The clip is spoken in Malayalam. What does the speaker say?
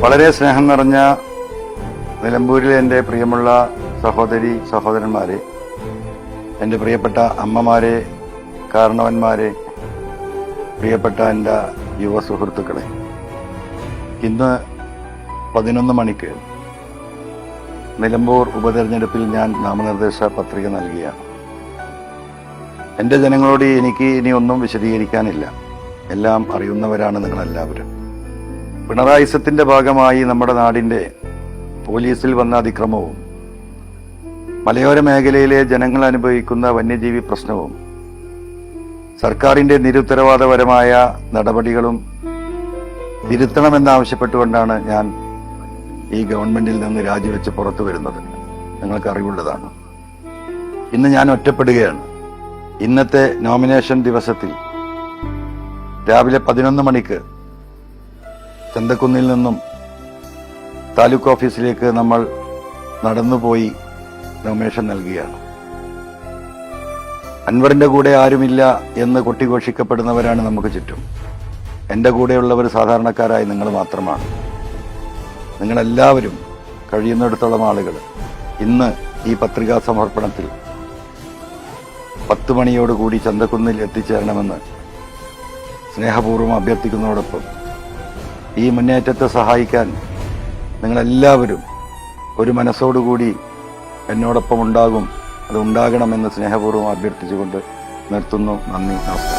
വളരെ സ്നേഹം നിറഞ്ഞ നിലമ്പൂരിലെ എൻ്റെ പ്രിയമുള്ള സഹോദരി സഹോദരന്മാരെ, എൻ്റെ പ്രിയപ്പെട്ട അമ്മമാരെ, കാരണവന്മാരെ, പ്രിയപ്പെട്ട എൻ്റെ യുവ സുഹൃത്തുക്കളെ, ഇന്ന് 11 മണിക്ക് നിലമ്പൂർ ഉപതെരഞ്ഞെടുപ്പിൽ ഞാൻ നാമനിർദ്ദേശ പത്രിക നൽകിയാണ്. എൻ്റെ ജനങ്ങളോട് എനിക്ക് ഇനി ഒന്നും വിശദീകരിക്കാനില്ല. എല്ലാം അറിയുന്നവരാണ് നിങ്ങളെല്ലാവരും. പിണറായിസത്തിന്റെ ഭാഗമായി നമ്മുടെ നാടിൻ്റെ പോലീസിൽ വന്ന അതിക്രമവും മലയോര മേഖലയിലെ ജനങ്ങൾ അനുഭവിക്കുന്ന വന്യജീവി പ്രശ്നവും സർക്കാരിൻ്റെ നിരുത്തരവാദപരമായ നടപടികളും തിരുത്തണമെന്നാവശ്യപ്പെട്ടുകൊണ്ടാണ് ഞാൻ ഈ ഗവൺമെന്റിൽ നിന്ന് രാജിവെച്ച് പുറത്തു വരുന്നത്. നിങ്ങൾക്ക് അറിവുള്ളതാണ്. ഇന്ന് ഞാൻ ഒറ്റപ്പെടുകയാണ്. ഇന്നത്തെ നോമിനേഷൻ ദിവസത്തിൽ രാവിലെ 11 മണിക്ക് ചന്തക്കുന്നിൽ നിന്നും താലൂക്ക് ഓഫീസിലേക്ക് നമ്മൾ നടന്നുപോയി നോമിനേഷൻ നൽകുകയാണ്. അൻവറിന്റെ കൂടെ ആരുമില്ല എന്ന് കൊട്ടിഘോഷിക്കപ്പെടുന്നവരാണ് നമുക്ക് ചുറ്റും. എൻ്റെ കൂടെയുള്ളവർ സാധാരണക്കാരായ നിങ്ങൾ മാത്രമാണ്. നിങ്ങളെല്ലാവരും കഴിയുന്നിടത്തോളം ആളുകൾ ഇന്ന് ഈ പത്രികാ സമർപ്പണത്തിൽ 10 മണിയോടുകൂടി ചന്തക്കുന്നിൽ എത്തിച്ചേരണമെന്ന് സ്നേഹപൂർവ്വം അഭ്യർത്ഥിക്കുന്നതോടൊപ്പം ഈ മുന്നേറ്റത്തെ സഹായിക്കാൻ നിങ്ങളെല്ലാവരും ഒരു മനസ്സോടുകൂടി എന്നോടൊപ്പം ഉണ്ടാകും. അത് ഉണ്ടാകണമെന്ന് സ്നേഹപൂർവ്വം അഭ്യർത്ഥിച്ചുകൊണ്ട് നിർത്തുന്നു. നന്ദി, നമസ്കാരം.